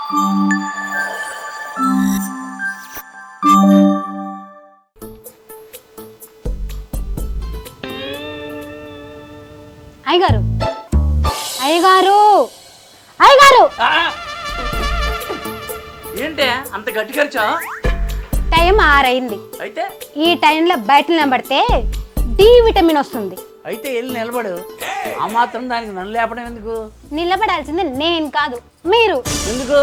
అయ్యగారు అయ్యగారు అయ్యగారు ఏంటే అంత గట్టిగా అరిచావ్? టైం 6 అయింది. అయితే ఈ టైంలో బయట నిలబడితే డి విటమిన్ వస్తుంది. అయితే వెళ్ళి నిలబడు. ఆ మాత్రం దానికి నన్ను లేపడం ఎందుకు? నిలబడాల్సింది నేను కాదు, మీరు. ఎందుకు?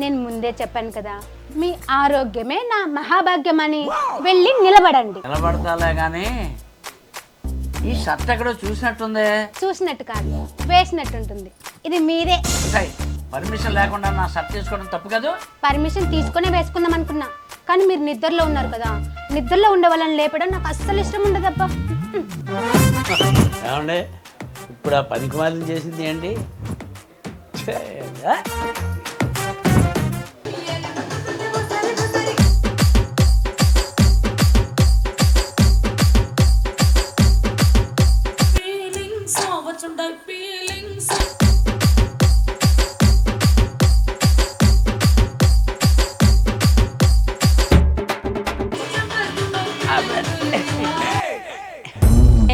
నేను ముందే చెప్పాను కదా, మీ ఆరోగ్యమే నా మహాభాగ్యం అని. వెళ్ళి నిలబడండి. నిలబడతాలే గాని ఈ షర్ట్ ఎక్కడో చూసినట్టుందే. చూసినట్టు కాదు, వేసినట్టుంటుంది. ఇది మీరే. పర్మిషన్ లేకుండా నా షర్ట్ తీసుకోవడం తప్పు కాదు. పర్మిషన్ తీసుకునే వేసుకుందాం అనుకున్నా, కానీ మీరు నిద్రలో ఉన్నారు కదా. నిద్రలో ఉండే వాళ్ళని లేపడం నాకు అస్సలు ఇష్టం ఉండదబ్బా. ఏమండి ఇప్పుడు ఆ పనికి మాలిన చేసింది ఏంటి?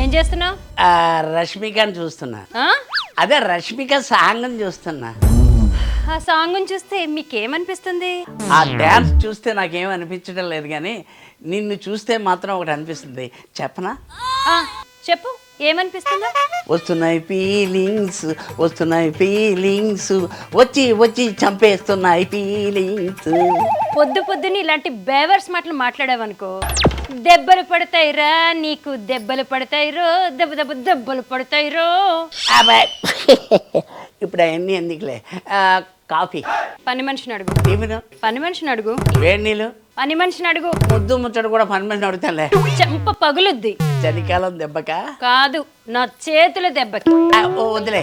ఏం చేస్తున్నావు? రష్మికని చూస్తున్నా. అదే రష్మిక సాంగ్ చూస్తున్నా. ఆ సాంగ్ చూస్తే మీకేమనిపిస్తుంది? ఆ డ్యాన్స్ చూస్తే నాకేం అనిపించడం లేదు, కానీ నిన్ను చూస్తే మాత్రం ఒకటి అనిపిస్తుంది. చెప్పనా? చెప్పు, ఏమనిపిస్తుందో? వస్తున్నాయి ఫీలింగ్స్, వస్తున్నాయి ఫీలింగ్స్, వచ్చి వచ్చి చంపేస్తున్నాయి ఫీలింగ్స్. పొద్దు పొద్దుని ఇలాంటి బేవర్స్ మాటలు మాట్లాడావనుకో, దెబ్బలు పడతాయిరా నీకు, దెబ్బలు పడతాయిరో, దెబ్బ దెబ్బ దెబ్బలు పడతాయిరో. ఇప్పుడు అవన్నీ ఎందుకులే. కాఫీ. పని మనిషిని అడుగు. టిఫిన్. పని మనిషిని అడుగు. వేడి నీళ్ళు. పని మనిషిని అడుగు. ముద్దు ముచ్చట కూడా పని మనిషిని అడుగుతాలే. చెంప పగులుద్ది. చలికాలం దెబ్బకా? కాదు, నా చేతుల దెబ్బకి. వదిలే,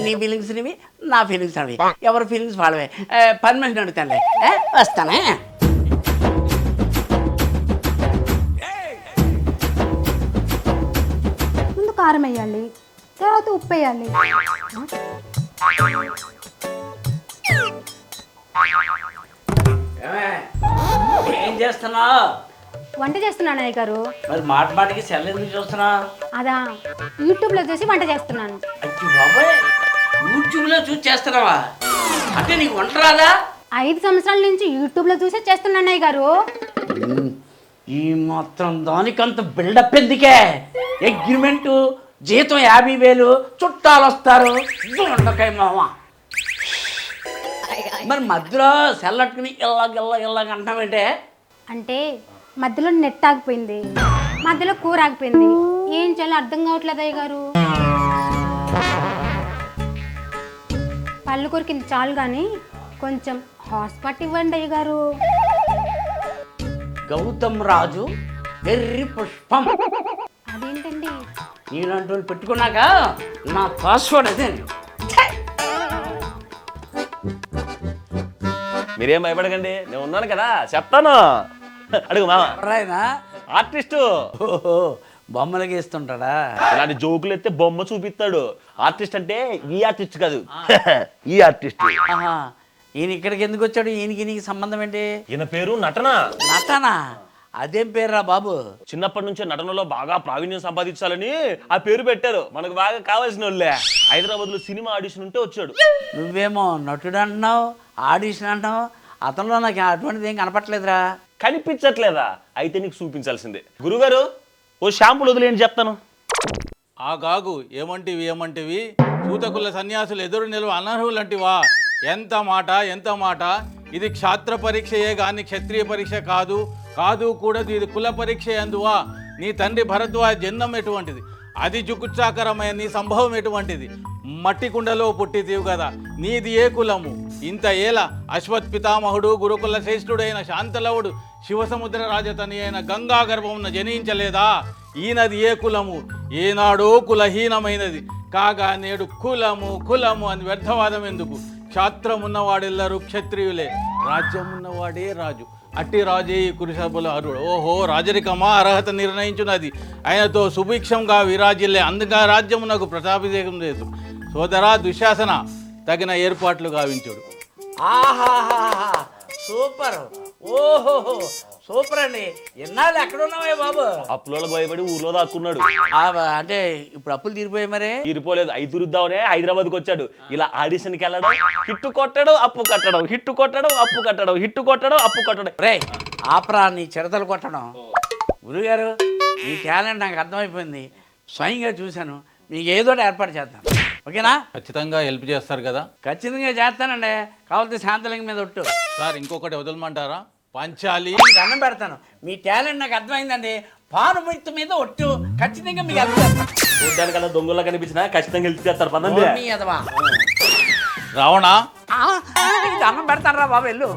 నీ ఫీలింగ్స్ నివి, నా ఫీలింగ్స్ అవి. ఎవరి ఫీలింగ్స్ వాళ్ళవే. పని మనిషిని అడుగుతానులే. వస్తానే. ముందు కారం వేయాలి, తర్వాత ఉప్పు వేయాలి. ఏం చేస్తున్నావు? వంట చేస్తున్నాను అయ్య గారు. మరి మాట మాటికి సెల్ ఎందుకు చూస్తున్నావు? అదా, యూట్యూబ్లో చూసి వంట చేస్తున్నాను. అయ్యో బాబాయ్, యూట్యూబ్లో చూసి చేస్తున్నావా? అంటే నీకు వంట రాదా? 5 సంవత్సరాల నుంచి యూట్యూబ్లో చూసే చేస్తున్నాను అయ్య గారు. ఈ మాత్రం దానికంత బిల్డప్ ఎందుకే? అగ్రిమెంటు, జీతం 50,000, చుట్టాలు వస్తారు. దొండకాయ మామ. మరి మధ్యలో సెల్లట్టుకుని ఇలాగ అంటామంటే? అంటే మధ్యలో నెట్ ఆగిపోయింది, మధ్యలో కూర ఆగిపోయింది. ఏం చేయాలో అర్థం కావట్లేదు అయ్య గారు. పళ్ళు కొరికింది చాలు కానీ కొంచెం హాస్పిటల్ ఇవ్వండి అయ్య గారు. గౌతమ్ రాజు వెర్రి పుష్పం. అదేంటండి? నీలాంటి వాళ్ళు పెట్టుకున్నాక నా పాస్వర్డ్ అదే. మీరేం భయపడకండి, నేను ఉన్నాను కదా, చెప్తాను. అడుగు మామ. రాయనా ఆర్టిస్టు. బొమ్మలు గీస్తుంటాడా? ఇలాంటి జోకులు ఎత్తే బొమ్మ చూపిస్తాడు. ఆర్టిస్ట్ అంటే ఈ ఆర్టిస్ట్ కాదు, ఈ ఆర్టిస్ట్. ఈయన ఇక్కడికి ఎందుకు వచ్చాడు? ఈయనకి సంబంధం ఏంటి? ఈయన పేరు నటన. నటనా? అదేం పేరురా బాబు? చిన్నప్పటి నుంచే నటనలో బాగా ప్రావీణ్యం సంపాదించాలని ఆ పేరు పెట్టారు. మనకు బాగా కావాల్సిన వాళ్ళే. హైదరాబాద్ లో సినిమా ఆడిషన్ ఉంటే వచ్చాడు. నువ్వేమో నటుడు అంటున్నావు, ఆడిషన్ అంటున్నావు. అతనిలో నాకు అటువంటిది ఏం కనపట్లేదురా. కనిపించట్లేదా? అయితే నీకు చూపించాల్సిందే. గురుగారు, ఓ షాంపులు వదిలేండి చెప్తాను. ఆగాగు, ఏమంటివి సూతకుల సన్యాసులు ఎదురు నిలువ అనర్హులంటివా? ఎంత మాట. ఇది క్షాత్ర పరీక్షయే గాని క్షత్రియ పరీక్ష కాదు కూడా. ఇది కుల పరీక్ష అందువా? నీ తండ్రి భరద్వాజ జన్మం ఎటువంటిది, అది జుగుత్సాకరమైన నీ సంభవం ఎటువంటిది? మట్టి కుండలో పుట్టితీవు కదా, నీది ఏ కులము? ఇంత ఏల అశ్వత్ పితామహుడు గురుకుల శ్రేష్ఠుడైన శాంతలవుడు శివసముద్ర రాజతని అయిన గంగా గర్భమున జనించలేదా? ఈయనది ఏ కులము? ఏనాడో కులహీనమైనది కాగా నేడు కులము అని వ్యర్థవాదం ఎందుకు? క్షాత్రమున్నవాడెల్లరూ క్షత్రియులే, రాజ్యమున్నవాడే రాజు. అట్టి రాజే ఈ కురుసభలో అరుడు. ఓహో, రాజరికమా అర్హత నిర్ణయించున్నది. ఆయనతో సుభిక్షంగా విరాజిల్లే, అందుగా రాజ్యమునకు ప్రతాభిషేకం లేదు. సోదరా దుశ్శాసన, తగిన ఏర్పాట్లు గావించుడు. ఆహాహా సూపర్. ఓహోహో సూపర్ అండి. ఎన్నాళ్ళు ఎక్కడ ఉన్నావే బాబు? అప్పులో భయపడి ఊర్లో దాక్కున్నాడు. అంటే ఇప్పుడు అప్పులు తీరిపోయాయి మరే? తీరిపోలేదు. 5 రుద్దామనే హైదరాబాద్కి వచ్చాడు. ఇలా ఆడిషన్కి వెళ్ళడం, హిట్టు కొట్టడం, అప్పు కట్టడం, హిట్టు కొట్టడం, అప్పు కట్టడం, హిట్టు కొట్టడం, అప్పు కట్టడం. రే ఆపరా నీ చిరతలు కొట్టడం. గురుగారు ఈ టాలెంట్ నాకు అర్థమైపోయింది, స్వయంగా చూశాను. మీకు ఏదో ఏర్పాటు చేద్దాం, ఓకేనా? ఖచ్చితంగా హెల్ప్ చేస్తారు కదా ఖచ్చితంగా చేస్తానండి. కావాలంటే శాంతలింగం మీద ఒట్టు. సార్. ఇంకొకటి వదలమంటారా? పంచాలి. మీకు అన్నం పెడతాను. మీ టాలెంట్ నాకు అర్థమైందండి. పానుమిత్తి మీద ఒట్టు. ఖచ్చితంగా మీకు హెల్ప్ చేస్తాను. చూడ్డానికన్నా దొంగలా కనిపించినా ఖచ్చితంగా హెల్ప్ చేస్తారు. పదండి. మీ ఎదవా. రావణ ఇది అన్నం పెడతాను రా బాబు, వెళ్ళు.